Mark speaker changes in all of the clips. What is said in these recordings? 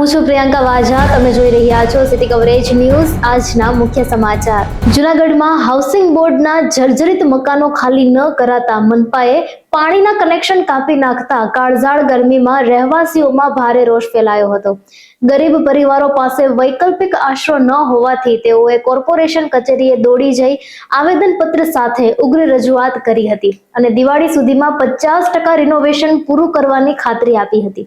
Speaker 1: હું છું પ્રિયંકા વાઝા. તમે જોઈ રહ્યા છો સિટી કવરેજ ન્યૂઝ. આજના મુખ્ય સમાચાર. જૂનાગઢમાં હાઉસિંગ બોર્ડના જર્જરિત મકાનો ખાલી ન કરાતા મનપાએ પાણીના કનેક્શન કાપી નાખતા કાળઝાળ ગરમીમાં રહેવાસીઓમાં ભારે રોષ ફેલાયો હતો. ગરીબ પરિવારો પાસે વૈકલ્પિક આશરો ન હોવાથી તેઓએ કોર્પોરેશન કચેરીએ દોડી જઈ આવેદનપત્ર સાથે ઉગ્ર રજૂઆત કરી હતી અને દિવાળી સુધીમાં 50% રિનોવેશન પૂરું કરવાની ખાતરી આપી હતી.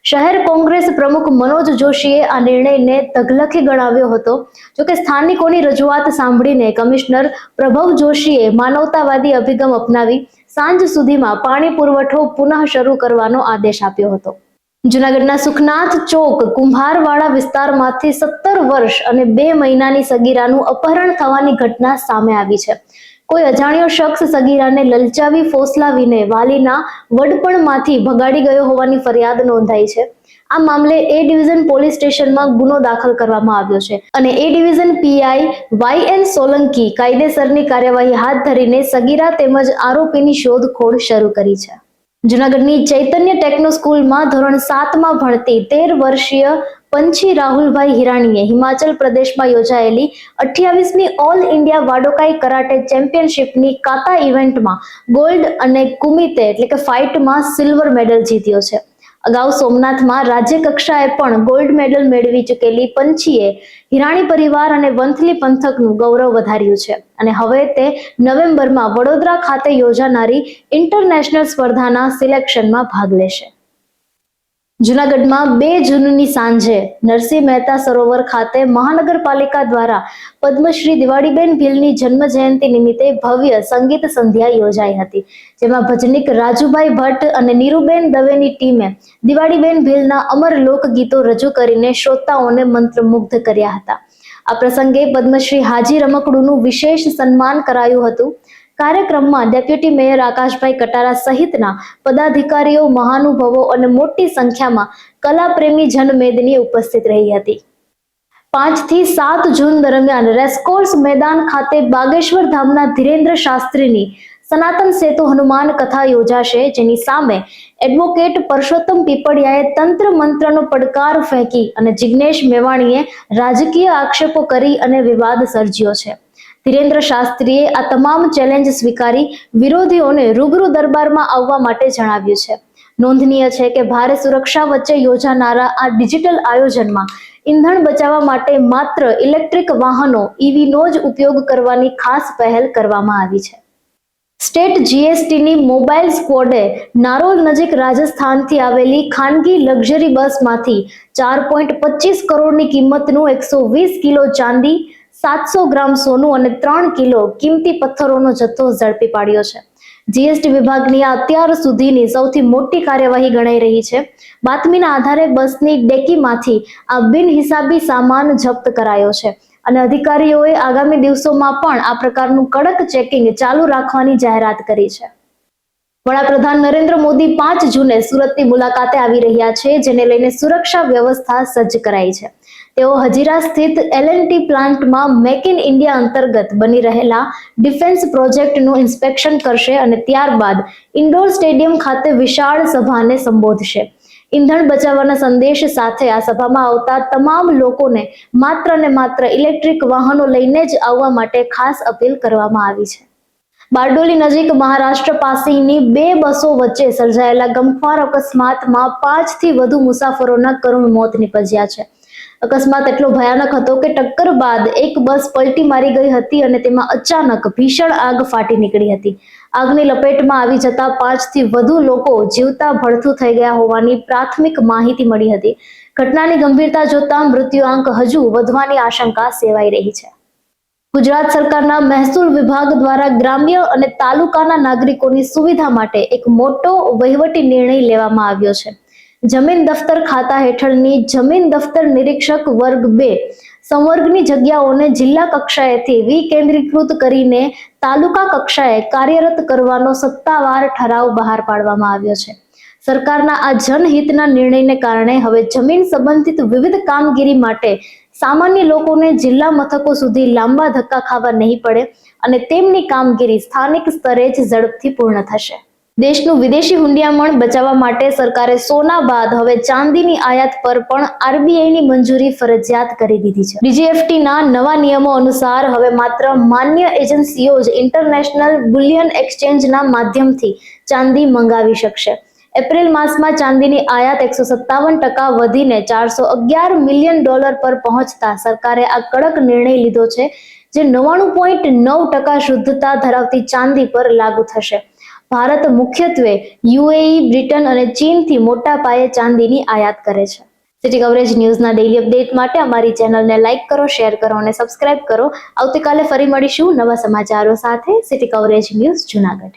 Speaker 1: શહેર કોંગ્રેસ પ્રમુખ મનોજ જોશીએ આ નિર્ણયને તગલખી ગણાવ્યો હતો. જોકે સ્થાનિકોની રજૂઆત સાંભળીને કમિશનર પ્રભવ જોશીએ માનવતાવાદી અભિગમ અપનાવી સાંજ સુધીમાં પાણી પુરવઠો પુનઃ શરૂ કરવાનો આદેશ આપ્યો હતો. જૂનાગઢના સુખનાથ ચોક કુંભારવાડા વિસ્તારમાંથી 17 વર્ષ અને 2 મહિનાની સગીરાનું અપહરણ થવાની ઘટના સામે આવી છે. કોઈ અજાણ્યો શખ્સ સગીરાને લલચાવી ફોસલાવીને વાલીના વડપણમાંથી ભગાડી ગયો હોવાની ફરિયાદ નોંધાઈ છે. આ મામલે એ ડિવિઝન પોલીસ સ્ટેશનમાં ગુનો દાખલ કરવામાં આવ્યો છે અને એ ડિવિઝન પીઆઈ YN સોલંકી કાયદેસરની કાર્યવાહી હાથ ધરીને સગીરા તેમજ આરોપીની શોધખોળ શરૂ કરી છે. જૂનાગઢની ચૈતન્ય ટેકનો સ્કૂલમાં ધોરણ 7માં ભણતી 13 વર્ષીય પંછી રાહુલભાઈ હિરાણીએ હિમાચલ પ્રદેશમાં યોજાયેલી 28મી ઓલ ઇન્ડિયા વાડોકાઈ કરાટે ચેમ્પિયનશિપની કાતા ઇવેન્ટમાં ગોલ્ડ અને કુમિતે એટલે કે ફાઇટમાં સિલ્વર મેડલ જીત્યો છે. અગાઉ સોમનાથમાં રાજ્ય કક્ષાએ પણ ગોલ્ડ મેડલ મેળવી ચૂકેલી પંછીએ હિરાણી પરિવાર અને વંથલી પંથકનું ગૌરવ વધાર્યું છે અને હવે તે નવેમ્બરમાં વડોદરા ખાતે યોજાનારી ઇન્ટરનેશનલ સ્પર્ધાના સિલેક્શનમાં ભાગ લેશે. જૂનાગઢમાં 2 જૂનની સાંજે નરસિંહ મહેતા સરોવર ખાતે મહાનગરપાલિકા દ્વારા પદ્મશ્રી દિવાળીબેન ભીલની જન્મ જયંતિ નિમિત્તે ભવ્ય સંગીત સંધ્યા યોજાઈ હતી, જેમાં ભજનીક રાજુભાઈ ભટ્ટ અને નીરુબેન દવેની ટીમે દિવાળીબેન ભીલના અમર લોકગીતો રજૂ કરીને શ્રોતાઓને મંત્રમુગ્ધ કર્યા હતા. આ પ્રસંગે પદ્મશ્રી હાજી રમકડુનું વિશેષ સન્માન કરાયું હતું. કાર્યક્રમમાં ડેપ્યુટી મેયર આકાશભાઈ કટારા સહિતના પદાધિકારીઓ, મહાનુભાવો અને મોટી સંખ્યામાં કલાપ્રેમી જનમેદની ઉપસ્થિત રહી હતી. 5 થી 7 જૂન દરમિયાન રેસકોર્સ મેદાન ખાતે બાગેશ્વર ધામના ધીરેન્દ્ર શાસ્ત્રીની સનાતન સેતુ હનુમાન કથા યોજાશે, જેની સામે એડવોકેટ પરસોત્તમ પીપળિયાએ તંત્ર મંત્રનો પડકાર ફેંકી અને જિગ્નેશ મેવાણીએ રાજકીય આક્ષેપો કરી અને વિવાદ સર્જ્યો છે. ધીરેન્દ્ર શાસ્ત્રીએ આ તમામ ચેલેન્જ સ્વીકારી વિરોધીઓને રૂબરૂ દરબારમાં આવવા માટે જણાવ્યું છે. નોંધનીય છે કે ભારે સુરક્ષા વચ્ચે યોજાનારા આ ડિજિટલ આયોજનમાં ઈંધણ બચાવવા માટે માત્ર ઇલેક્ટ્રિક વાહનો EVનો જ ઉપયોગ કરવાની ખાસ પહેલ કરવામાં આવી છે. સ્ટેટ GSTની મોબાઈલ સ્ક્વોડે નારોલ નજીક રાજસ્થાનથી આવેલી ખાનગી લક્ઝરી બસમાંથી 4.25 કરોડની કિંમતનું 120 કિલો ચાંદી, 700 ગ્રામ સોનું અને 3 કિલો કિંમતી પથ્થરોનો જથ્થો ઝડપી પાડ્યો છે. GST વિભાગની આ અત્યાર સુધીની સૌથી મોટી કાર્યવાહી ગણાઈ રહી છે. બાતમીના આધારે બસની ડેકીમાંથી આ બિનહિસાબી સામાન જપ્ત કરાયો છે અને અધિકારીઓએ આગામી દિવસોમાં પણ આ પ્રકારનું કડક ચેકિંગ ચાલુ રાખવાની જાહેરાત કરી છે. વડાપ્રધાન નરેન્દ્ર મોદી 5 જૂને સુરતની મુલાકાતે આવી રહ્યા છે, જેને લઈને સુરક્ષા વ્યવસ્થા સજ્જ કરાઈ છે. તેઓ હજીરા સ્થિત L&T પ્લાન્ટમાં મેક ઇન ઇન્ડિયા અંતર્ગત બની રહેલા ડિફેન્સ પ્રોજેક્ટનું ઇન્સ્પેક્શન કરશે અને ત્યારબાદ ઇન્ડોર સ્ટેડિયમ ખાતે વિશાળ સભાને સંબોધશે. ઈંધણ બચાવવાના સંદેશ સાથે આ સભામાં આવતા તમામ લોકોને માત્ર ને માત્ર ઇલેક્ટ્રિક વાહનો લઈને જ આવવા માટે ખાસ અપીલ કરવામાં આવી છે. બારડોલી નજીક મહારાષ્ટ્ર પાસેની 2 બસો વચ્ચે સર્જાયેલા ગમખ્વાર અકસ્માતમાં 5 થી વધુ મુસાફરોના કરુણ મોત નીપજ્યા છે. અકસ્માત એટલો ભયાનક હતો કે ટક્કર બાદ એક બસ પલટી મારી ગઈ હતી અને તેમાં અચાનક ભીષણ આગ ફાટી નીકળી હતી. આગની લપેટમાં આવી જતા 5 થી વધુ લોકો જીવતા ભડથું થઈ ગયા હોવાની પ્રાથમિક માહિતી મળી હતી. ઘટનાની ગંભીરતા જોતા મૃત્યુઆંક હજુ વધવાની આશંકા સેવાઈ રહી છે. ગુજરાત સરકારના મહેસૂલ વિભાગ દ્વારા ગ્રામ્ય અને તાલુકાના નાગરિકોની સુવિધા માટે એક મોટો વહીવટી નિર્ણય લેવામાં આવ્યો છે. જમીન દફતર ખાતા હેઠળની જમીન દફતર નિરીક્ષક વર્ગ 2 સંવર્ગની જગ્યાઓને જિલ્લા કક્ષાએથી વિકેન્દ્રીકૃત કરીને તાલુકા કક્ષાએ કાર્યરત કરવાનો સત્તાવાર ઠરાવ બહાર પાડવામાં આવ્યો છે. સરકારના આ જનહિતના નિર્ણયને કારણે હવે જમીન સંબંધિત વિવિધ કામગીરી માટે સામાન્ય લોકોને જિલ્લા મથકો સુધી લાંબા ધક્કા ખાવા નહીં પડે અને તેમની કામગીરી સ્થાનિક સ્તરે જ ઝડપથી પૂર્ણ થશે. દેશનું વિદેશી હુંડિયામણ બચાવવા માટે સરકારે સોના બાદ હવે ચાંદીની આયાત પર પણ આરબીઆઈની મંજૂરી ફરજિયાત કરી દીધી છે. ડીજીએફટીના નવા નિયમો અનુસાર હવે માત્ર માન્ય એજન્સીઓ જ ઇન્ટરનેશનલ બુલિયન એક્સચેન્જના માધ્યમથી ચાંદી મંગાવી શકશે. એપ્રિલ માસમાં ચાંદીની આયાત 157% વધીને $411 મિલિયન પર પહોંચતા સરકારે આ કડક નિર્ણય લીધો છે, જે 99.9% શુદ્ધતા ધરાવતી ચાંદી પર લાગુ થશે. ભારત મુખ્યત્વે યુએઈ, બ્રિટન અને ચીનથી મોટા પાયે ચાંદીની આયાત કરે છે. સિટી કવરેજ ન્યૂઝના ડેઈલી અપડેટ માટે અમારી ચેનલને લાઇક કરો, શેર કરો અને સબસ્ક્રાઇબ કરો. આવતીકાલે ફરી મળીશું નવા સમાચારો સાથે. City coverage news Junagadh.